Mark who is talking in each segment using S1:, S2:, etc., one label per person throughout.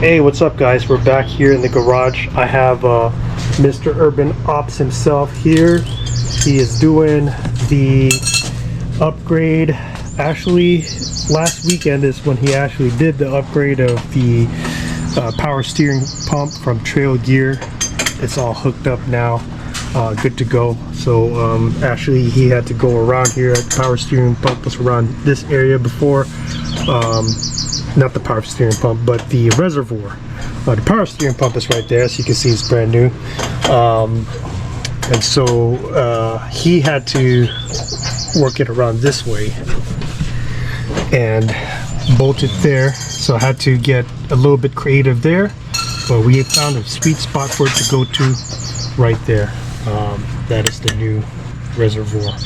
S1: Hey, what's up guys? We're back here in the garage. I have Mr. Urban Ops himself here. He is doing the upgrade. Actually, last weekend is when he actually did the upgrade of the power steering pump from Trailgear. It's all hooked up now, good to go. So actually he had to go around here. The power steering pump was around this area before. Not the power steering pump, but the reservoir. The power steering pump is right there, as you can see. It's brand new, and so he had to work it around this way and bolt it there. So I had to get a little bit creative there, but we found a sweet spot for it to go to right there. That is the new reservoir.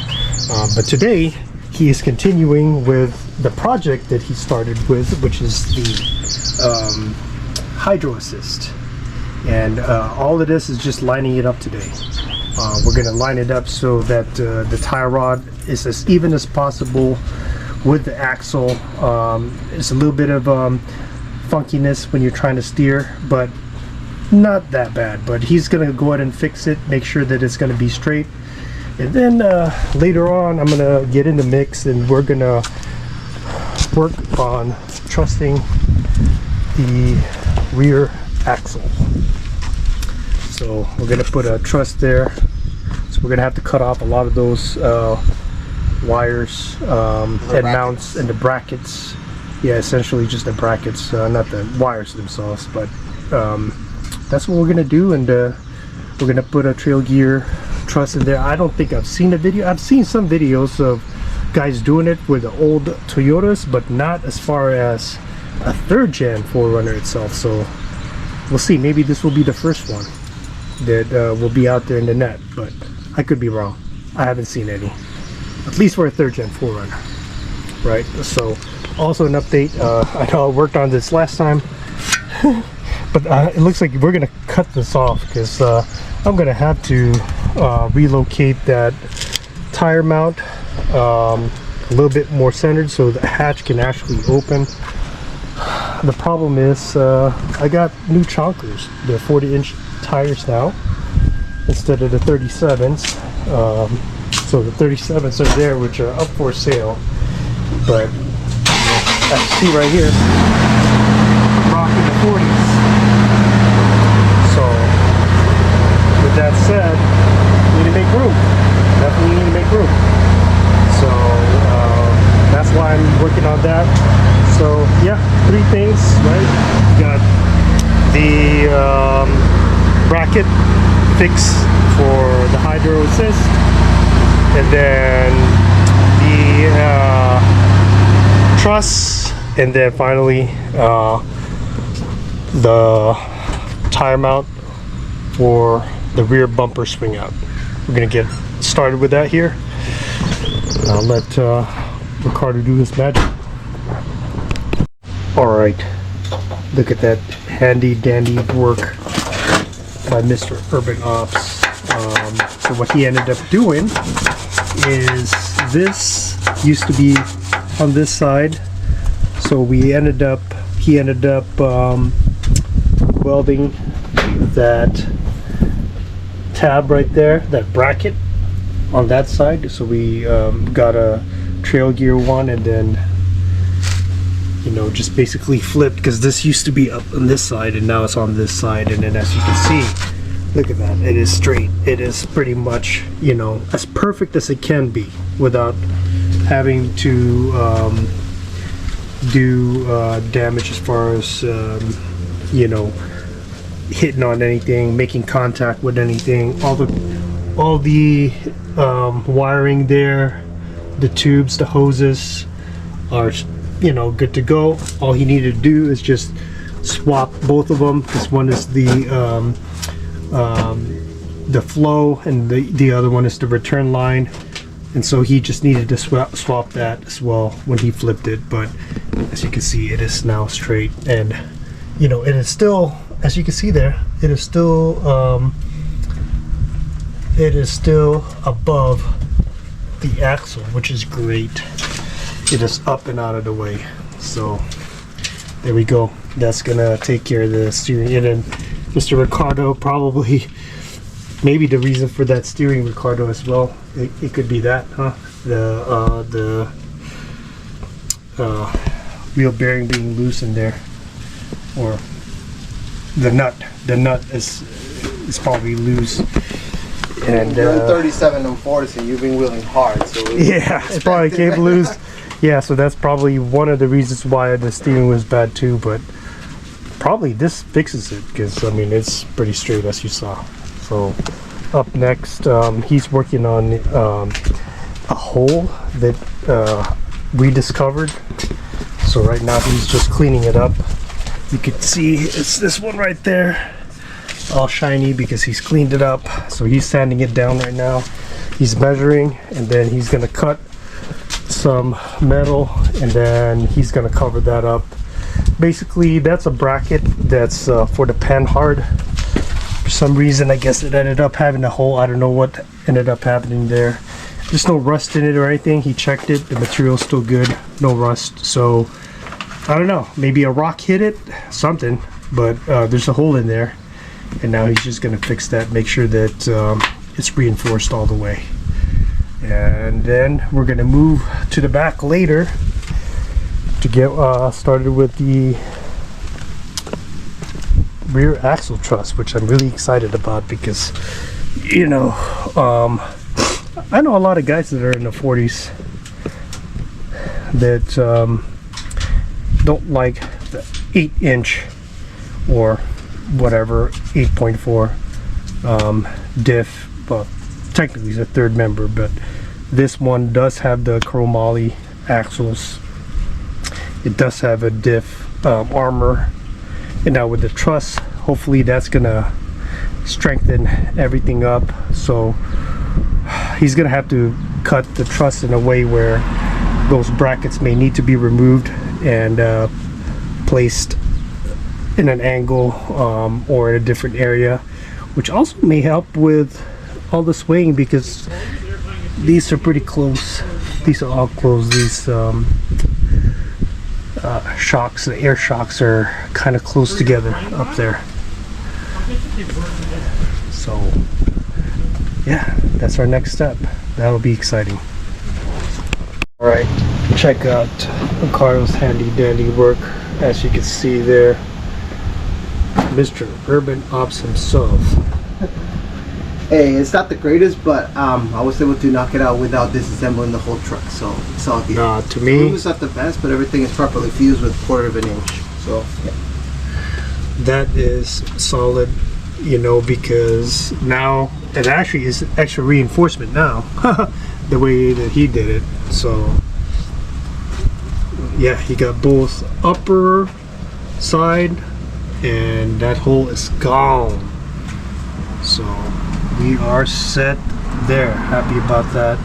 S1: But today he is continuing with the project that he started with, which is the hydro assist, and all of this is just lining it up today. We're going to line it up so that the tie rod is as even as possible with the axle. It's a little bit of funkiness when you're trying to steer, but not that bad. But he's going to go ahead and fix it, make sure that it's going to be straight. And then later on, I'm gonna get in the mix and we're gonna work on trussing the rear axle. So we're gonna put a truss there. So we're gonna have to cut off a lot of those wires and mounts and the brackets. Yeah, essentially just the brackets, not the wires themselves. But that's what we're gonna do, and we're gonna put a Trailgear truss in there. I don't think I've seen a video. I've seen some videos of guys doing it with the old Toyotas, but not as far as a 3rd gen 4Runner itself. So we'll see. Maybe this will be the first one that will be out there in the net, but I could be wrong. I haven't seen any, at least for a 3rd gen 4Runner, right? So also an update, I know I worked on this last time but it looks like we're gonna cut this off because I'm gonna have to relocate that tire mount a little bit more centered so the hatch can actually open. The problem is I got new chonkers. They're 40-inch tires now instead of the 37s. So the 37s are there, which are up for sale, but as you see right here, I'm rocking the 40s. So with that said, we need to make room. Definitely need to make room. So that's why I'm working on that. So yeah, 3 things, right? Got the bracket fix for the hydro assist, and then the truss, and then finally the tire mount for the rear bumper swing out. We're gonna get started with that here. I'll let Ricardo do his magic. Alright, look at that handy dandy work by Mr. Urban Ops. So what he ended up doing is, this used to be on this side, so he ended up welding that tab right there, that bracket on that side. So we got a Trailgear one, and then just basically flipped, because this used to be up on this side and now it's on this side. And then as you can see, look at that, it is straight. It is pretty much as perfect as it can be without having to do damage as far as hitting on anything, making contact with anything. All the wiring there, the tubes, the hoses are good to go. All he needed to do is just swap both of them, because one is the flow and the other one is the return line, and so he just needed to swap that as well when he flipped it. But as you can see, it is now straight, and it is still, as you can see there, it is still above the axle, which is great. It is up and out of the way. So There we go. That's gonna take care of the steering. And then Mr. Ricardo, probably maybe the reason for that steering, Ricardo, as well. It could be that, huh? The wheel bearing being loose in there, or the nut is probably loose. And
S2: you're in 37 and 40, so you've been wheeling hard. So
S1: yeah, it's probably came loose. Yeah, so that's probably one of the reasons why the steering was bad too. But probably this fixes it, because I mean it's pretty straight as you saw. So up next, he's working on a hole that we discovered. So right now he's just cleaning it up. You can see it's this one right there, all shiny because he's cleaned it up. So he's sanding it down right now. He's measuring, and then he's gonna cut some metal, and then he's gonna cover that up. Basically, that's a bracket that's for the pan hard. For some reason, I guess it ended up having a hole. I don't know what ended up happening there. There's no rust in it or anything. He checked it. The material's still good. No rust. So I don't know. Maybe a rock hit it. Something. But there's a hole in there. And now he's just going to fix that. Make sure that it's reinforced all the way. And then we're going to move to the back later to get started with the rear axle truss, which I'm really excited about because, you know, I know a lot of guys that are in the 40s that don't like the 8-inch or whatever 8.4 diff. Well, technically it's a third member, but this one does have the chromoly axles. It does have a diff armor, and now with the truss, hopefully that's gonna strengthen everything up. So he's gonna have to cut the truss in a way where those brackets may need to be removed and placed in an angle or in a different area, which also may help with all the swaying, because these are pretty close. These are all close. These shocks, the air shocks, are kind of close together up there. So yeah, that's our next step. That'll be exciting. All right, check out Ricardo's handy dandy work. As you can see there, Mr. Urban Ops himself.
S2: Hey, it's not the greatest, but I was able to knock it out without disassembling the whole truck, so it's all good.
S1: To me,
S2: it's not the best, but everything is properly fused with 1/4 of an inch. So yeah.
S1: That is solid, you know, because now it actually is extra reinforcement now, the way that he did it. So yeah, he got both upper side, and that hole is gone. So we are set there. Happy about that.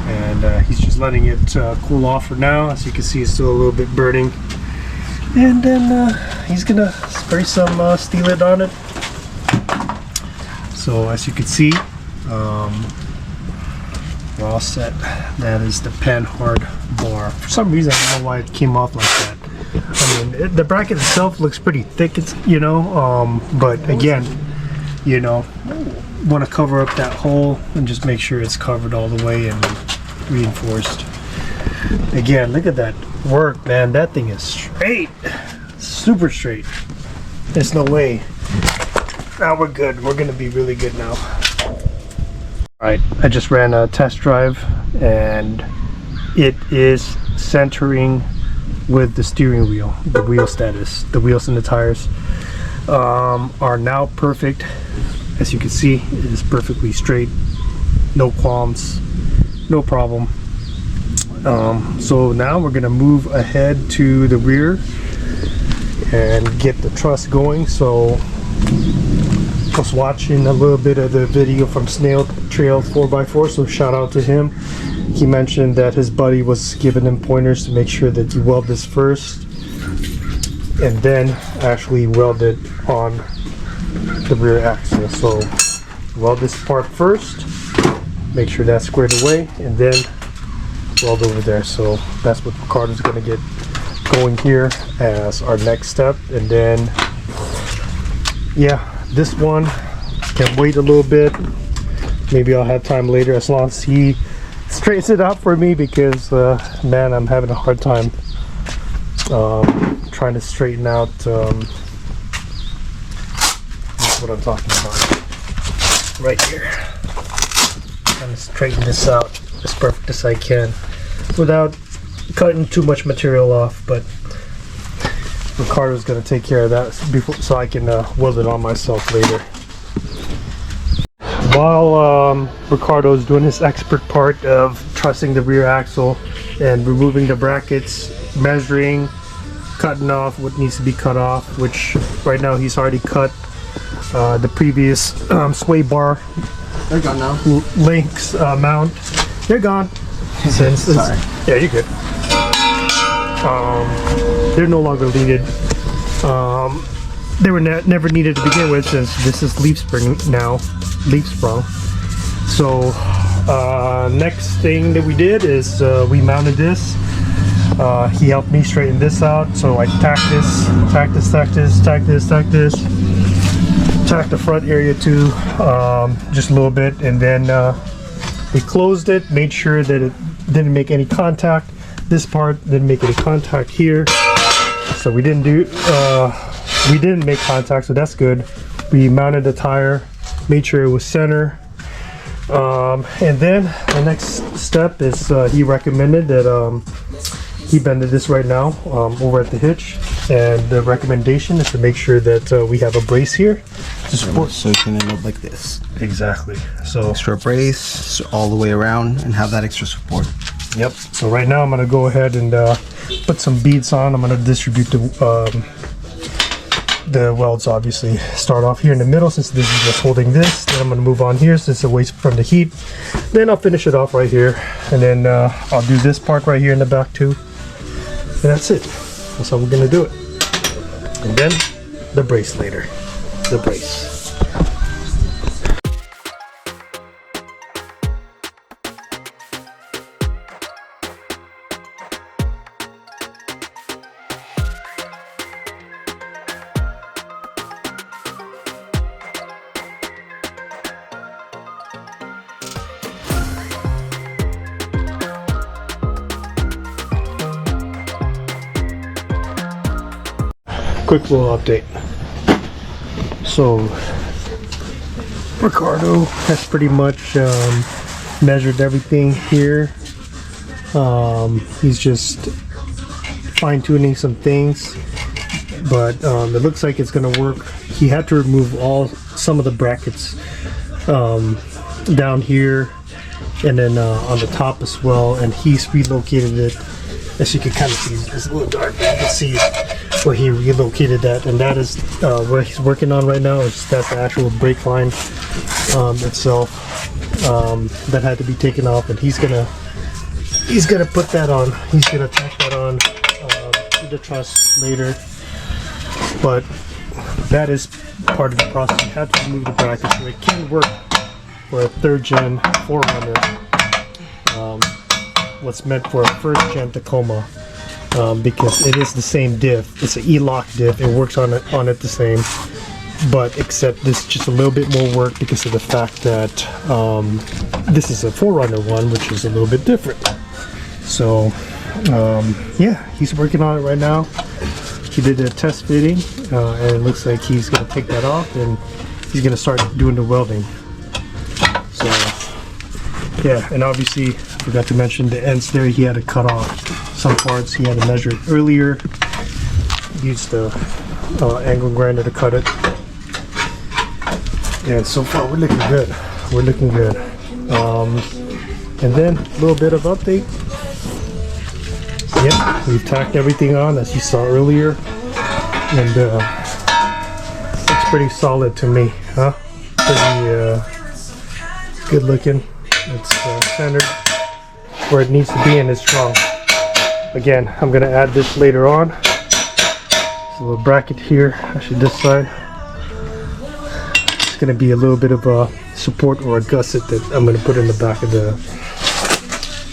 S1: And he's just letting it cool off for now. As you can see, it's still a little bit burning. And then he's gonna spray some Steelite on it. So as you can see, we're all set. That is the pan hard bar. For some reason, I don't know why it came off like that. I mean, the bracket itself looks pretty thick, it's, you know, but again, you know, want to cover up that hole and just make sure it's covered all the way and reinforced. Again, look at that work, man. That thing is straight, super straight. There's no way. Now we're good. We're gonna be really good now. Alright, I just ran a test drive, and it is centering with the steering wheel. The wheel status, the wheels and the tires are now perfect. As you can see, it is perfectly straight, no qualms, no problem. So now we're gonna move ahead to the rear and get the truss going. So I was watching a little bit of the video from Nitto Trail 4x4, so shout out to him. He mentioned that his buddy was giving him pointers to make sure that you weld this first and then actually weld it on the rear axle. So weld this part first, make sure that's squared away, and then weld over there. So that's what Ricardo's going to get going here as our next step, and then yeah, this one can wait a little bit. Maybe I'll have time later as long as he straightens it out for me, because man, I'm having a hard time trying to straighten out that's what I'm talking about right here. Trying to straighten this out as perfect as I can without cutting too much material off, but Ricardo's gonna take care of that before, so I can weld it on myself later. While Ricardo's doing his expert part of trussing the rear axle and removing the brackets, measuring, cutting off what needs to be cut off, which right now he's already cut the previous sway bar.
S2: They're gone now.
S1: Links mount. They're gone.
S2: Sorry.
S1: Yeah, you're good. They're no longer needed. They were never needed to begin with, since this is leaf spring now. Leaf sprung. So next thing that we did is we mounted this. He helped me straighten this out, so I tacked this, tack the front area too, just a little bit, and then we closed it, made sure that it didn't make any contact. This part didn't make any contact here, so we didn't make contact, so that's good. We mounted the tire, made sure it was center, and then the next step is he recommended that he bended this right now over at the hitch, and the recommendation is to make sure that we have a brace here to support,
S2: so you can end up like this.
S1: Exactly. So
S2: Extra brace all the way around and have that extra support.
S1: yep. So right now I'm gonna go ahead and put some beads on. I'm gonna distribute the welds. Obviously start off here in the middle, since this is just holding this. Then I'm gonna move on here since it waits from the heat. Then I'll finish it off right here, and then I'll do this part right here in the back too. And that's it. That's how we're gonna do it. And then the brace later. The brace. Quick little update. So Ricardo has pretty much measured everything here. He's just fine-tuning some things, but it looks like it's gonna work. He had to remove some of the brackets down here, and then on the top as well, and he's relocated it. As you can kind of see, it's a little dark, but you can see where he relocated that, and that is what he's working on right now. That's the actual brake line itself that had to be taken off, and he's gonna put that on. He's gonna tack that on to the truss later. But that is part of the process. You have to remove the bracket, so it can work for a 3rd gen 4Runner. What's meant for a 1st gen Tacoma, because it is the same diff. It's an E-lock diff. It works on it the same, but except this just a little bit more work because of the fact that this is a 4Runner one, which is a little bit different. So yeah, he's working on it right now. He did a test fitting, and it looks like he's gonna take that off, and he's gonna start doing the welding. So yeah, and obviously I forgot to mention the ends there. He had to cut off some parts. He had to measure it earlier. Used the angle grinder to cut it. And so far we're looking good. We're looking good. And then a little bit of update. Yep, we've tacked everything on as you saw earlier, and it's pretty solid to me, huh? Pretty good looking. It's centered where it needs to be, and it's strong. Again, I'm gonna add this later on. There's a little bracket here, actually this side. It's gonna be a little bit of a support or a gusset that I'm gonna put in the back of the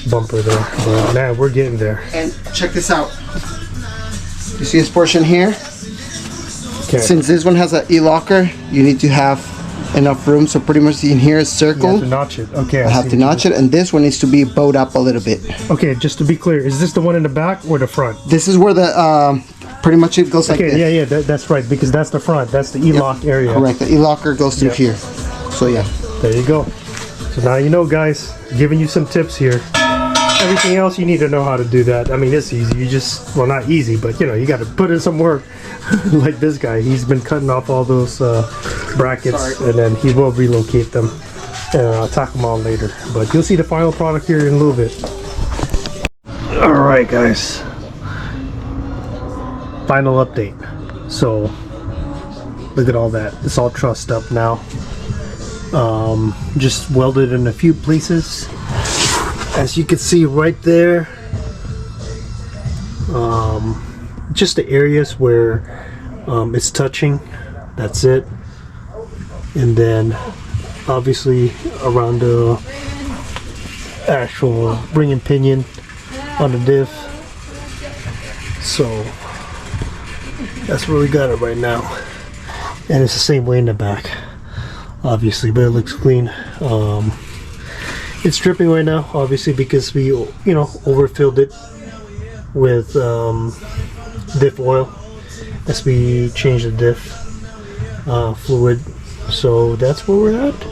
S1: bumper there. But man, we're getting there.
S2: And check this out. You see this portion here?
S1: Okay.
S2: Since this one has an e-locker, you need to have enough room. So pretty much in here is
S1: You
S2: circle.
S1: have to notch it. Okay.
S2: I have to notch it, and this one needs to be bowed up a little bit.
S1: Okay, just to be clear, is this the one in the back or the front?
S2: This is where the pretty much it goes like
S1: Okay,
S2: this.
S1: yeah, that's right, because that's the front. That's the e-lock area.
S2: Correct. The e-locker goes through
S1: Yep.
S2: here. So yeah.
S1: There you go. So now you know, guys. Giving you some tips here. Everything else you need to know how to do that. I mean, it's easy. You just, well, not easy, but you know, you got to put in some work. Like this guy, he's been cutting off all those brackets, and then he will relocate them. And I'll tack them on later. But you'll see the final product here in a little bit. All right, guys. Final update. So look at all that. It's all trussed up now. Just welded in a few places. As you can see right there, just the areas where it's touching, that's it. And then obviously around the actual ring and pinion on the diff. So that's where we got it right now. And it's the same way in the back, obviously, but it looks clean. It's dripping right now, obviously, because we, you know, overfilled it with diff oil as we change the diff fluid. So that's where we're at.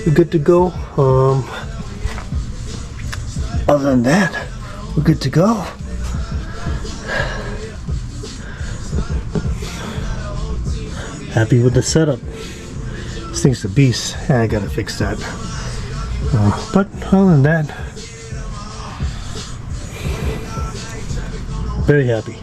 S1: We're good to go. Other than that, we're good to go. Happy with the setup. This thing's a beast. I gotta fix that. But other than that, very happy.